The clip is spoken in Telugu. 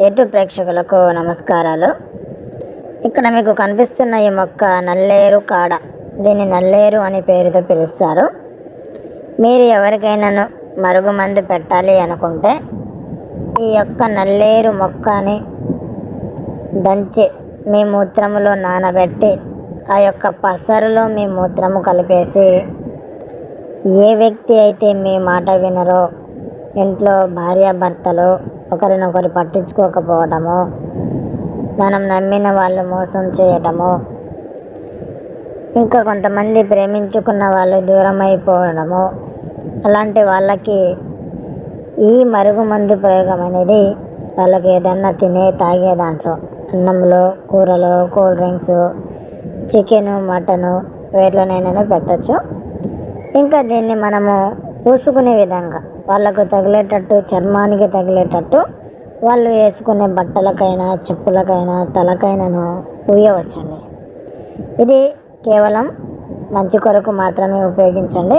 ఏటు ప్రేక్షకులకు నమస్కారాలు. ఇక్కడ మీకు కనిపిస్తున్న ఈ మొక్క నల్లేరు కాడ. దీన్ని నల్లేరు అనే పేరుతో పిలుస్తారు. మీరు ఎవరికైనా మరుగుమందు పెట్టాలి అనుకుంటే ఈ యొక్క నల్లేరు మొక్కని దంచి మీ మూత్రములో నానబెట్టి ఆ యొక్క పసరులో మీ మూత్రము కలిపేసి ఏ వ్యక్తి అయితే మీ మాట వినరో, ఇంట్లో భార్యాభర్తలు ఒకరినొకరు పట్టించుకోకపోవటము, మనం నమ్మిన వాళ్ళు మోసం చేయటము, ఇంకా కొంతమంది ప్రేమించుకున్న వాళ్ళు దూరం అయిపోవడము, అలాంటి వాళ్ళకి ఈ మరుగుమందు ప్రయోగం అనేది వాళ్ళకి ఏదన్నా తాగే దాంట్లో అన్నంలో, కూరలో, కూల్ డ్రింక్స్, చికెను, మటను వేటిలోనైనా పెట్టచ్చు. ఇంకా దీన్ని మనము పూసుకునే విధంగా వాళ్ళకు తగిలేటట్టు, చర్మానికి తగిలేటట్టు వాళ్ళు వేసుకునే బట్టలకైనా, చెప్పులకైనా, తలకైనాను పూయవచ్చండి. ఇది కేవలం మంచి కొరకు మాత్రమే ఉపయోగించండి.